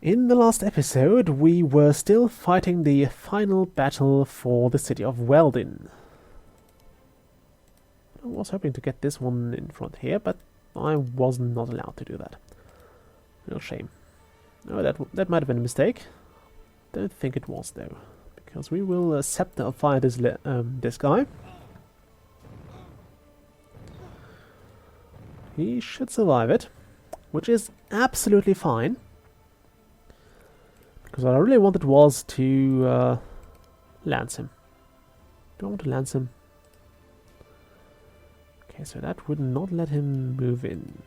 In the last episode, we were still fighting the final battle for the city of Weldon. I was hoping to get this one in front here, but I was not allowed to do that. Real shame. Oh, that might have been a mistake. Don't think it was though, because we will scepter fire this guy. He should survive it, which is absolutely fine. Because what I really wanted was to lance him. Do I want to lance him? Okay, so that would not let him move in.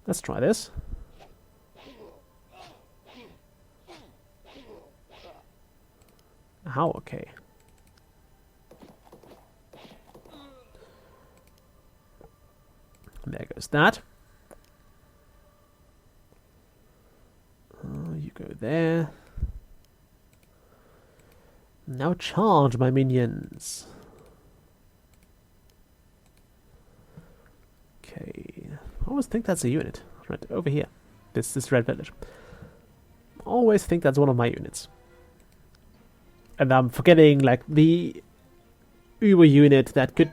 Let's try this. How? Okay. There goes that. You go there. Now charge, my minions. Okay. I always think that's a unit. Right, over here. This red village. Always think that's one of my units. And I'm forgetting, like, the Uber unit that could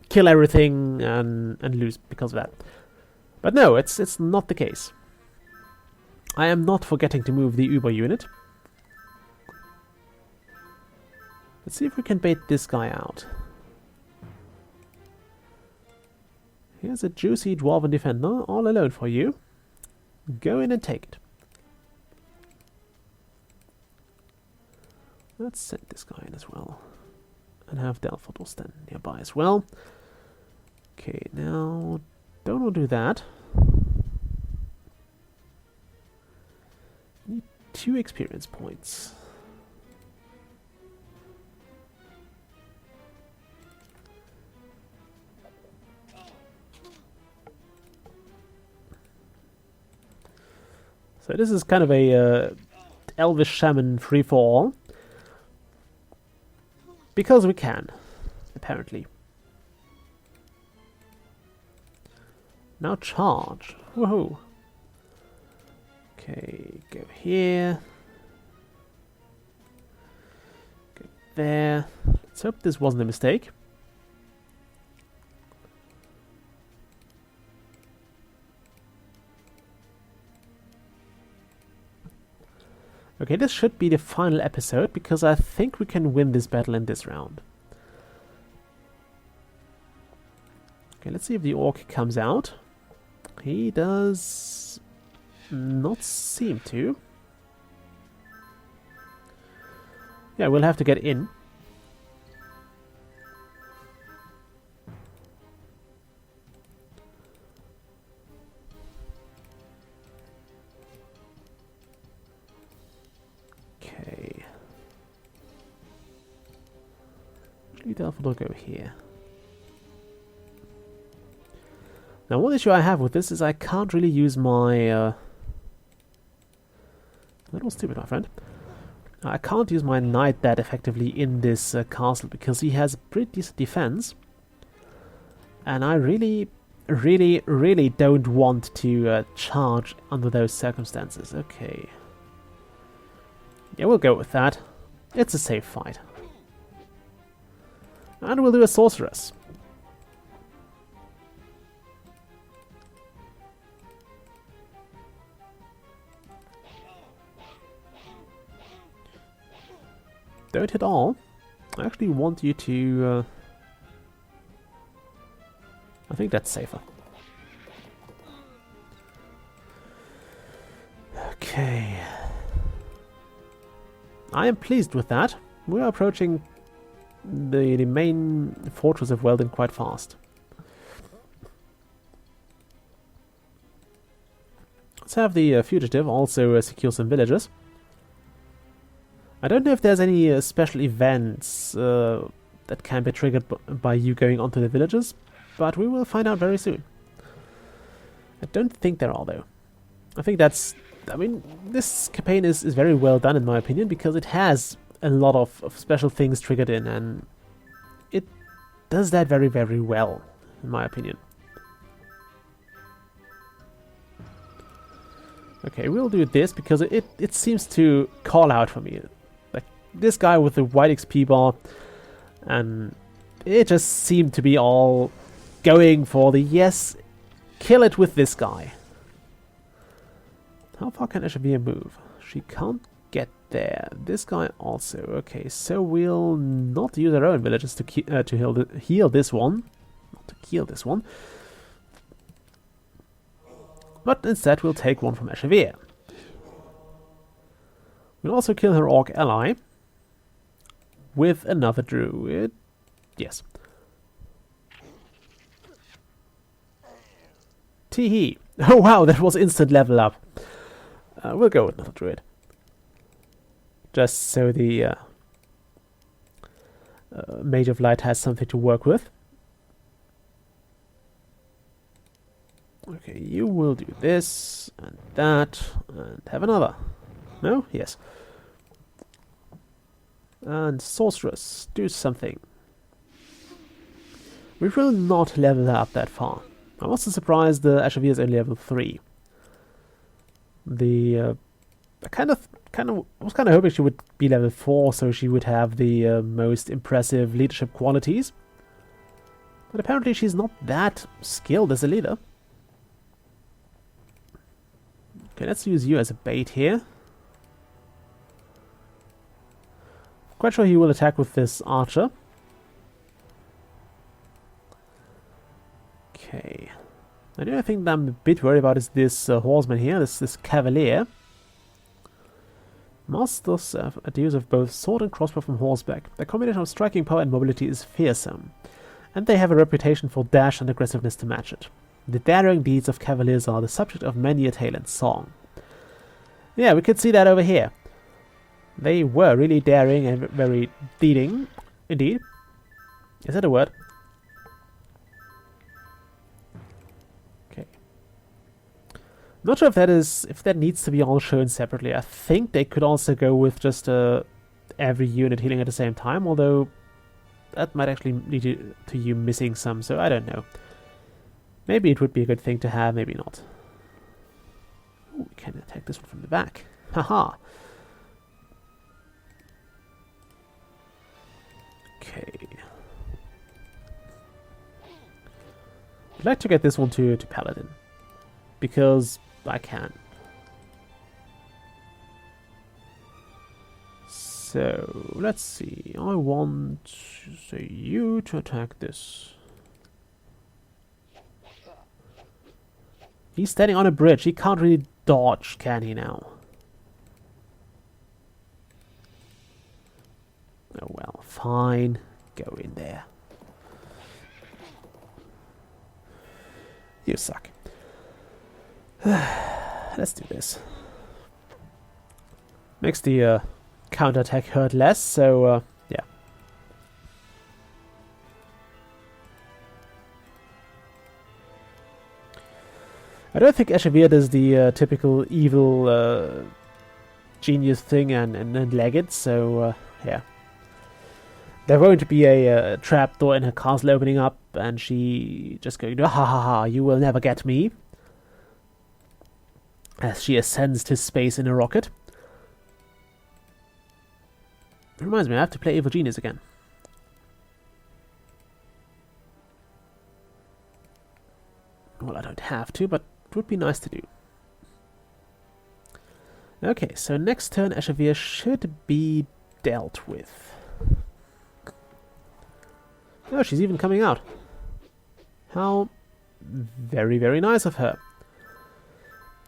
kill everything and lose because of that. But no, it's not the case. I am not forgetting to move the Uber unit. Let's see if we can bait this guy out. Here's a juicy dwarven defender all alone for you. Go in and take it. Let's send this guy in as well. And have Delphodor stand nearby as well. Okay, now don't want to do that. Need 2 experience points. So this is kind of a Elvish Shaman free-for-all. Because we can, apparently. Now charge. Woohoo. Okay, go here. Go there. Let's hope this wasn't a mistake. Okay, this should be the final episode, because I think we can win this battle in this round. Okay, let's see if the orc comes out. He does not seem to. Yeah, we'll have to get in. Therefore, go here. Now, one issue I have with this is I can't really use my... That was stupid, my friend. I can't use my knight that effectively in this castle, because he has pretty decent defense. And I really don't want to charge under those circumstances. Okay. Yeah, we'll go with that. It's a safe fight. And we'll do a sorceress. Don't hit all. I actually want you to... I think that's safer. Okay. I am pleased with that. We are approaching the main fortress of Weldon quite fast. Let's have the fugitive also secure some villages. I don't know if there's any special events that can be triggered by you going onto the villages, but we will find out very soon. I don't think there are, though. I think that's... I mean, this campaign is very well done, in my opinion, because it has a lot of special things triggered in, and it does that very, very well. in my opinion. Okay, we'll do this because it seems to call out for me. Like, this guy with the white XP bar, and it just seemed to be all going for the yes, kill it with this guy. How far can Asheviere move? She can't get there. This guy also. Okay, so we'll not use our own villagers to heal this one. Not to kill this one. But instead we'll take one from Asheviere. We'll also kill her orc ally with another druid. Yes. Teehee. Oh wow, that was instant level up. We'll go with another druid. Just so the Mage of Light has something to work with. Okay, you will do this, and that, and have another. No? Yes. And Sorceress, do something. We will not level her up that far. I'm also surprised the Asheviere is only level 3. I was kind of hoping she would be level 4, so she would have the most impressive leadership qualities. But apparently she's not that skilled as a leader. Okay, let's use you as a bait here. Quite sure he will attack with this archer. Okay. The only thing that I'm a bit worried about is this horseman here, this cavalier. Masters have a use of both sword and crossbow from horseback. Their combination of striking power and mobility is fearsome, and they have a reputation for dash and aggressiveness to match it. The daring deeds of cavaliers are the subject of many a tale and song. Yeah, we could see that over here. They were really daring and very deeding, indeed. Is that a word? Okay. Not sure if that needs to be all shown separately. I think they could also go with just every unit healing at the same time, although that might actually lead to you missing some, so I don't know. Maybe it would be a good thing to have, maybe not. Ooh, we can attack this one from the back. Haha! Okay. I'd like to get this one to Paladin. Because I can. So, let's see. I want, say, you to attack this. He's standing on a bridge. He can't really dodge, can he now? Oh well, fine. Go in there. You suck. Let's do this. Makes the counterattack hurt less, so yeah. I don't think Asheviere does the typical evil genius thing and leg it, so yeah. There won't be a trapdoor in her castle opening up and she just going, ha ha ha, you will never get me. As she ascends to space in a rocket. It reminds me, I have to play Evil Genius again. Well, I don't have to, but it would be nice to do. Okay, so next turn Asheviere should be dealt with. Oh, she's even coming out. How very, very nice of her.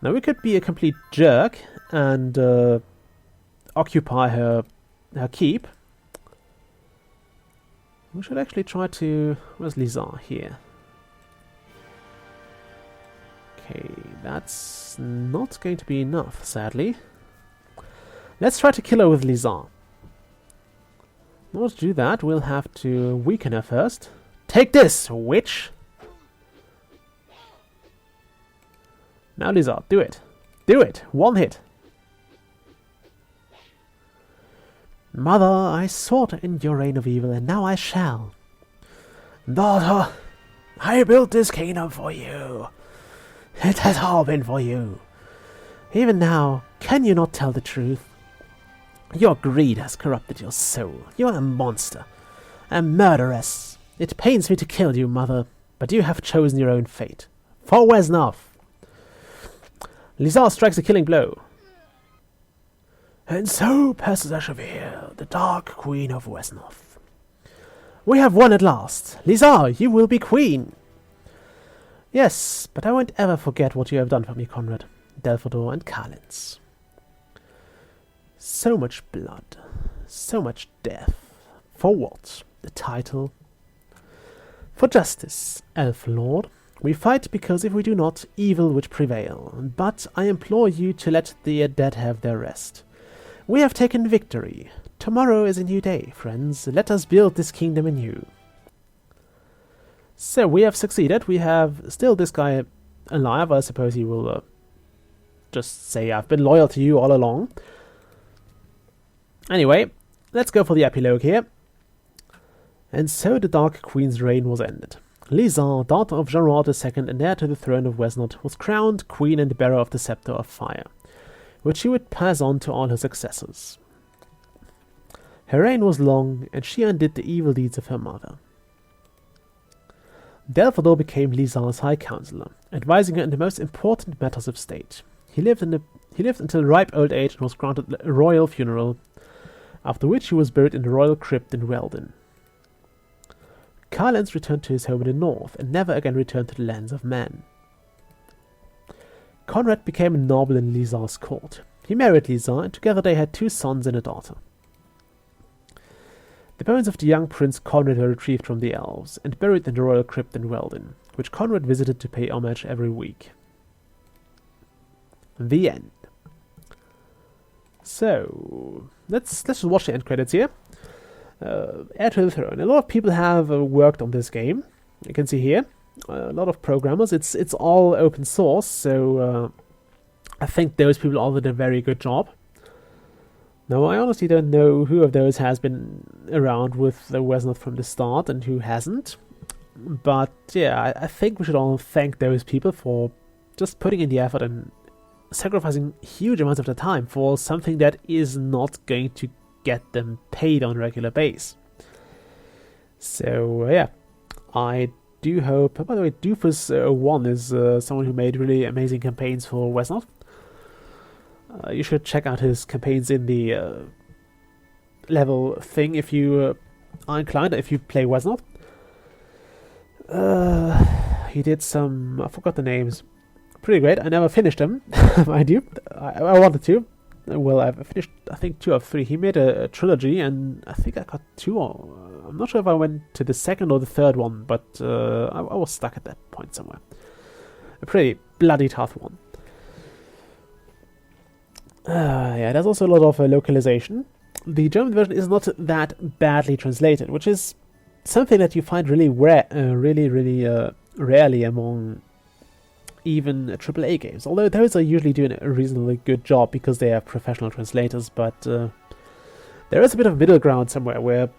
Now we could be a complete jerk and occupy her keep. We should actually try to... Where's Lizard here? Okay, that's not going to be enough, sadly. Let's try to kill her with Lizard. In order to do that, we'll have to weaken her first. Take this, witch! Now, Lizard, do it. Do it! One hit. Mother, I sought in your reign of evil, and now I shall. Daughter, I built this kingdom for you. It has all been for you. Even now, can you not tell the truth? Your greed has corrupted your soul. You are a monster. A murderess. It pains me to kill you, mother, but you have chosen your own fate. For Wesnov. Lizar strikes a killing blow. And so passes Asheviere, the Dark Queen of Wesnov. We have won at last. Lizar, you will be queen. Yes, but I won't ever forget what you have done for me, Conrad, Delphador, and Kalins. So much blood, so much death. For what? The title? For justice, Elf Lord. We fight because if we do not, evil would prevail. But I implore you to let the dead have their rest. We have taken victory. Tomorrow is a new day, friends. Let us build this kingdom anew. So we have succeeded. We have still this guy alive. I suppose he will just say, I've been loyal to you all along. Anyway, let's go for the epilogue here. And so the Dark Queen's reign was ended. Lizar, daughter of Jean-Rod II and heir to the throne of Wesnot, was crowned queen and bearer of the scepter of fire, which she would pass on to all her successors. Her reign was long, and she undid the evil deeds of her mother. Delphador became Lizar's high counselor, advising her in the most important matters of state. He lived until ripe old age and was granted a royal funeral, after which he was buried in the royal crypt in Weldon. Kalins returned to his home in the north and never again returned to the lands of men. Conrad became a noble in Lizar's court. He married Lizar, and together they had 2 sons and a daughter. The bones of the young Prince Conrad were retrieved from the elves and buried in the royal crypt in Weldon, which Conrad visited to pay homage every week. The end. So, let's just watch the end credits here. Heir to the Throne. A lot of people have worked on this game. You can see here. A lot of programmers. It's all open source, so I think those people all did a very good job. Now, I honestly don't know who of those has been around with the Wesnot from the start and who hasn't. But yeah, I think we should all thank those people for just putting in the effort and sacrificing huge amounts of their time for something that is not going to get them paid on a regular basis. So yeah, I do hope. By the way, Doofus1 is someone who made really amazing campaigns for Wesnot. You should check out his campaigns in the level thing if you are inclined, if you play Wesnot. He did some, I forgot the names. Pretty great. I never finished them, mind you. I wanted to. Well, I've finished, I think, 2 of 3. He made a trilogy, and I think I got 2 or... I'm not sure if I went to the second or the third one, but I was stuck at that point somewhere. A pretty bloody tough one. Yeah, there's also a lot of localization. The German version is not that badly translated, which is something that you find really rarely among even AAA games. Although those are usually doing a reasonably good job because they have professional translators, but there is a bit of middle ground somewhere where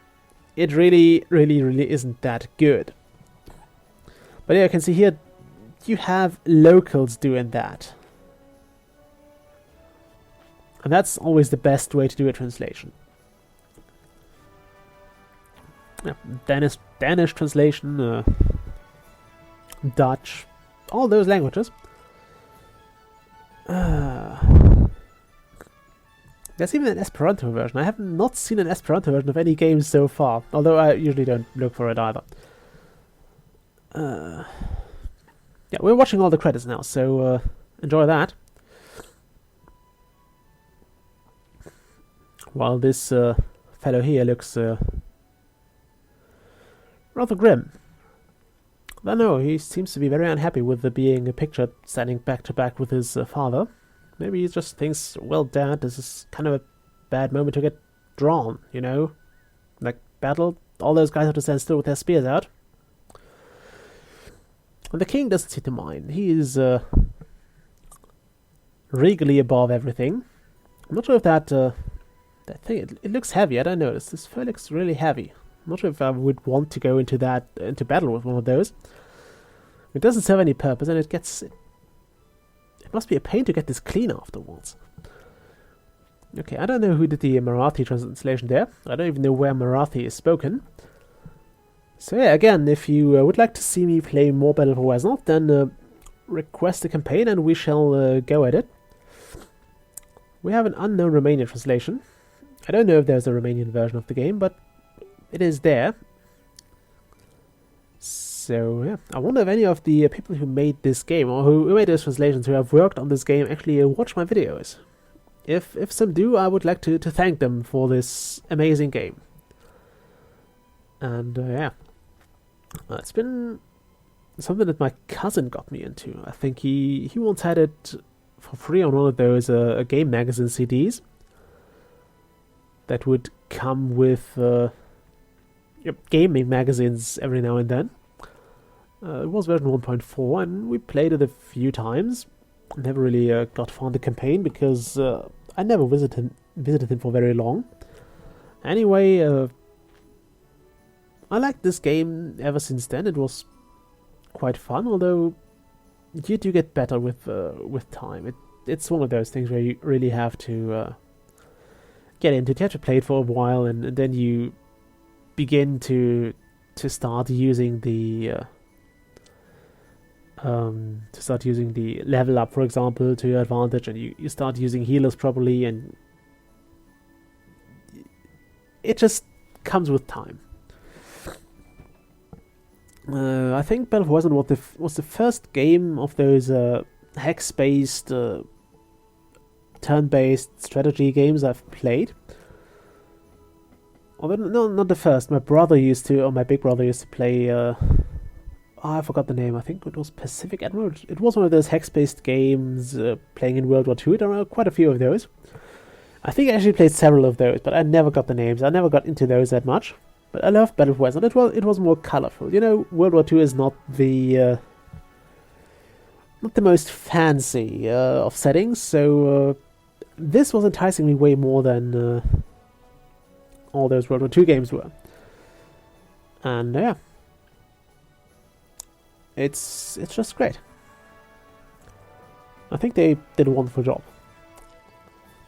it really isn't that good. But yeah, you can see here you have locals doing that. And that's always the best way to do a translation. Yeah, Danish translation, Dutch, all those languages. There's even an Esperanto version. I have not seen an Esperanto version of any game so far, although I usually don't look for it either. Yeah, we're watching all the credits now, so enjoy that. While this fellow here looks rather grim. I don't know, he seems to be very unhappy with being pictured standing back to back with his father. Maybe he just thinks, well, Dad, this is kind of a bad moment to get drawn, you know? Like, battle, all those guys have to stand still with their spears out. And the king doesn't seem to mind. He is regally above everything. I'm not sure if that thing, it looks heavy, I don't know. This fur looks really heavy. I'm not sure if I would want to go into battle with one of those. It doesn't serve any purpose, and it must be a pain to get this clean afterwards. Okay, I don't know who did the Marathi translation there. I don't even know where Marathi is spoken. So yeah, again, if you would like to see me play more Battle for Wesnoth, then request a campaign and we shall go at it. We have an unknown Romanian translation. I don't know if there's a Romanian version of the game, but it is there. So yeah, I wonder if any of the people who made this game, or who made those translations, who have worked on this game, actually watch my videos. If some do, I would like to thank them for this amazing game. And yeah, it's been something that my cousin got me into. I think he once had it for free on one of those game magazine CDs that would come with gaming magazines every now and then. It was version 1.4, and we played it a few times. Never really got far in the campaign because I never visited him for very long. Anyway, I liked this game ever since then. It was quite fun, although you do get better with time. It's one of those things where you really have to get into it. You have to play it for a while, and then you begin to start using the level up, for example, to your advantage, and you start using healers properly, and it just comes with time. I think Battle for Wesnoth was the first game of those hex-based, turn-based strategy games I've played. Although, no, not the first. My big brother used to play. I forgot the name. I think it was Pacific Admiral. It was one of those hex-based games playing in World War II. There are quite a few of those. I think I actually played several of those, but I never got the names. I never got into those that much. But I loved Battle for Wesnoth. It was more colorful. You know, World War II is not the most fancy of settings, so this was enticing me way more than all those World War II games were. And yeah, it's just great. I think they did a wonderful job.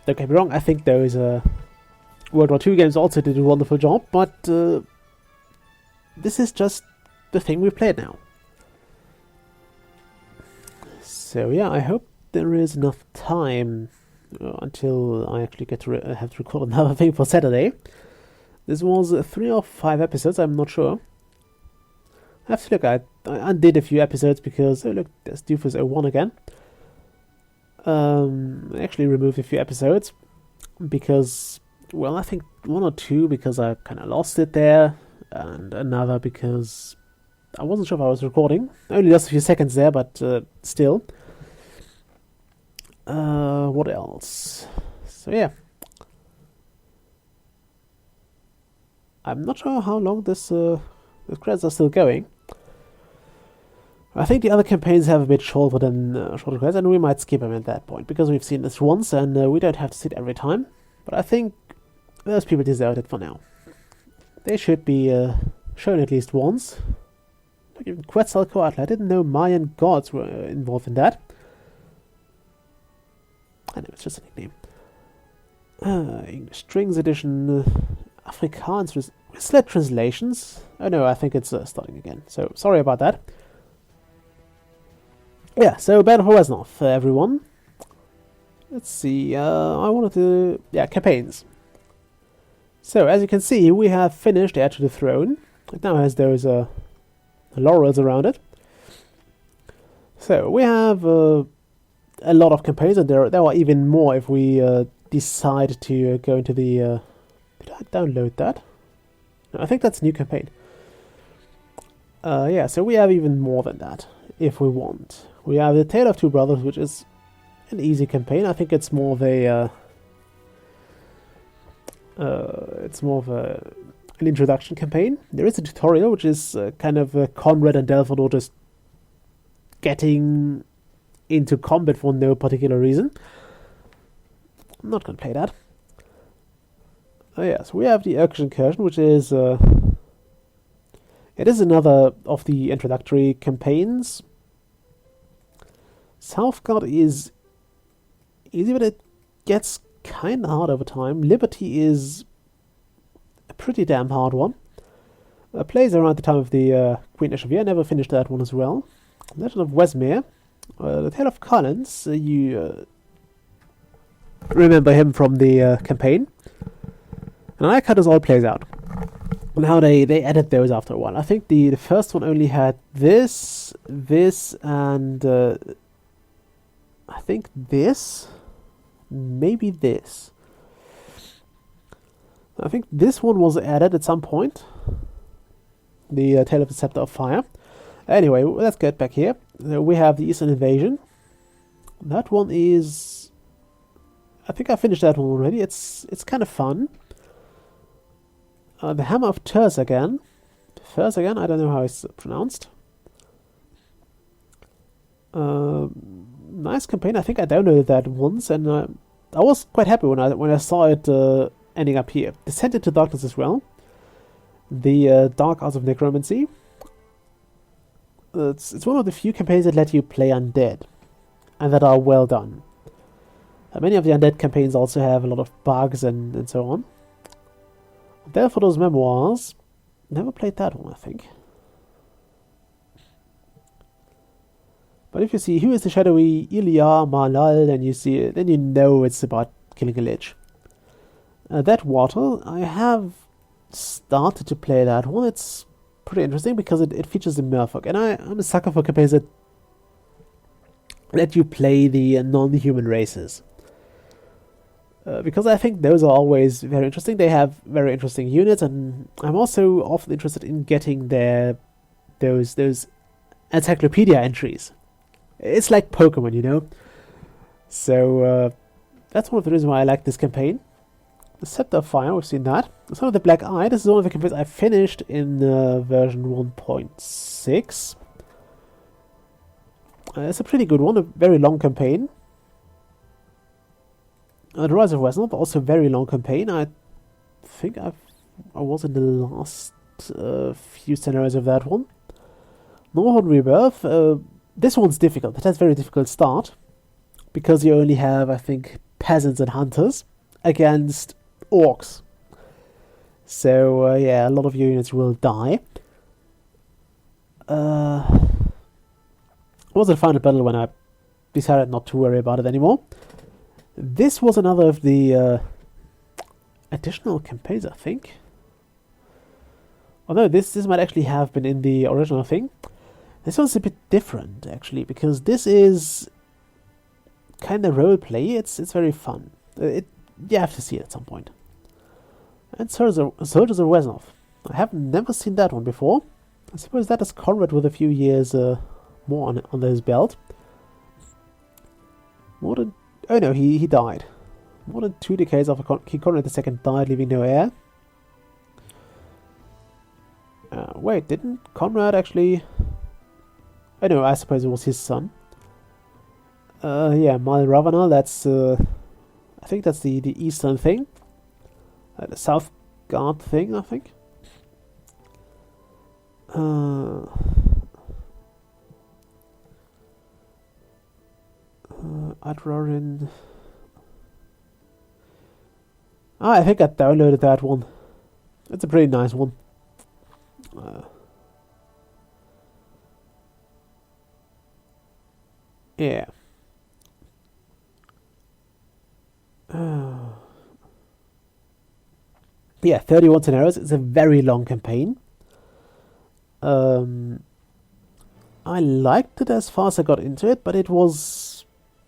Don't get me wrong, I think those World War II games also did a wonderful job, but this is just the thing we've played now. So yeah, I hope there is enough time until I actually get to have to record another thing for Saturday. This was 3 or 5 episodes, I'm not sure. I have to look. I undid a few episodes because, oh look, there's Doofus 01 again. I actually removed a few episodes because, well, I think 1 or 2 because I kind of lost it there, and another because I wasn't sure if I was recording. I only lost a few seconds there, but still. What else? So yeah. I'm not sure how long the credits are still going. I think the other campaigns have a bit shorter credits, and we might skip them at that point, because we've seen this once, and we don't have to see it every time. But I think those people deserve it for now. They should be shown at least once. Like even Quetzalcoatl, I didn't know Mayan gods were involved in that. I know, it's just a nickname. English Strings Edition, Afrikaans Whislet translations. Oh no, I think it's starting again. So sorry about that. Yeah, so Battle for Wesnoth, everyone. Let's see. I wanted to campaigns. So as you can see, we have finished Heir to the Throne. It now has those laurels around it. So we have a lot of campaigns, and there are even more if we decide to go into the. Did I download that? No, I think that's a new campaign. Yeah, so we have even more than that if we want. We have the Tale of Two Brothers, which is an easy campaign. I think it's more of a an introduction campaign. There is a tutorial, which is kind of Conrad and Delphador just getting into combat for no particular reason. I'm not going to play that. Oh yeah, so we have the Urkish Incursion, which is it is another of the introductory campaigns. Southguard is easy, but it gets kind of hard over time. Liberty is a pretty damn hard one. Plays around the time of the Queen Asheviere. Never finished that one as well. Legend of Wesmere. The Tale of Collins. You remember him from the campaign. And I like how this all plays out. And how they added those after a while. I think the first one only had this, and I think this. Maybe this. I think this one was added at some point. The Tale of the Scepter of Fire. Anyway, let's get back here. We have the Eastern Invasion. That one is... I think I finished that one already. It's kind of fun. The Hammer of Terzagan. Terzagan, I don't know how it's pronounced. Nice campaign. I think I downloaded that once, and I was quite happy when I saw it ending up here. Descent into Darkness as well. The Dark Arts of Necromancy. It's one of the few campaigns that let you play undead, and that are well done. Many of the undead campaigns also have a lot of bugs and so on. Therefore, those memoirs. Never played that one, I think. But if you see who is the shadowy Ilya Malal, then you see it, then you know it's about killing a lich. That water, I have started to play that one. It's pretty interesting because it features the merfolk, and I'm a sucker for campaigns that let you play the non-human races. Because I think those are always very interesting. They have very interesting units, and I'm also often interested in getting those encyclopedia entries. It's like Pokemon, you know. So that's one of the reasons why I like this campaign. The Scepter of Fire, we've seen that. Son of the Black Eye, this is one of the campaigns I finished in version 1.6. It's a pretty good one, a very long campaign. The Rise of Wesnop, also a very long campaign. I think I was in the last few scenarios of that one. Northern Rebirth, this one's difficult. It has a very difficult start, because you only have, I think, peasants and hunters against orcs. So, yeah, a lot of your units will die. It was the final battle when I decided not to worry about it anymore. This was another of the additional campaigns, I think. Although this might actually have been in the original thing. This one's a bit different, actually, because this is kind of roleplay. It's very fun. You have to see it at some point. And Soldiers of Reznov. I have never seen that one before. I suppose that is Conrad with a few years more on his belt. Oh no, he died. More than 2 decades after King Conrad II died, leaving no heir. Wait, didn't Conrad actually... Oh no, I suppose it was his son. Yeah, Mal Ravana, that's... I think that's the eastern thing. The South Guard thing, I think. Adrorin... I think I downloaded that one. It's a pretty nice one. Yeah. Yeah, 31 scenarios. It's a very long campaign. I liked it as far as I got into it, but it was...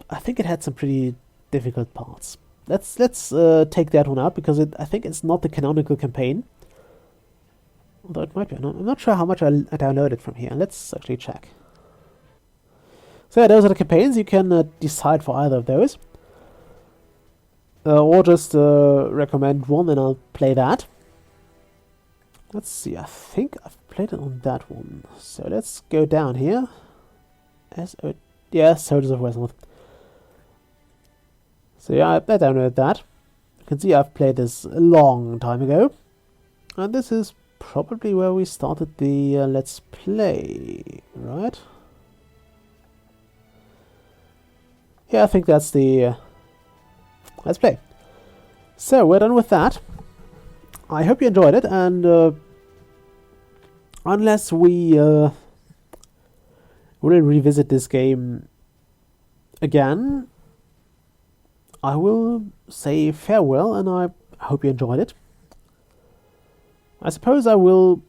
I think it had some pretty difficult parts. Let's take that one out, because I think it's not the canonical campaign. Although it might be. I'm not sure how much I downloaded from here. Let's actually check. So yeah, those are the campaigns. You can decide for either of those. Or just recommend one and I'll play that. Let's see, I think I've played it on that one. So let's go down here. Yeah, Soldiers of Westmouth. So yeah, I downloaded that. You can see I've played this a long time ago. And this is probably where we started the Let's Play, right? yeah, I think that's the let's play. So we're done with that. I hope you enjoyed it, and unless we will revisit this game again, I will say farewell, and I hope you enjoyed it. I suppose I will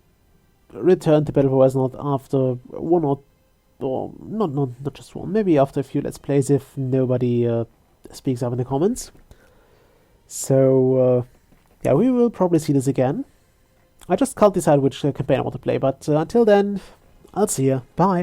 return to BfW after one or not just one, maybe after a few Let's Plays if nobody speaks up in the comments. So yeah, we will probably see this again. I just can't decide which campaign I want to play, but until then, I'll see you. Bye.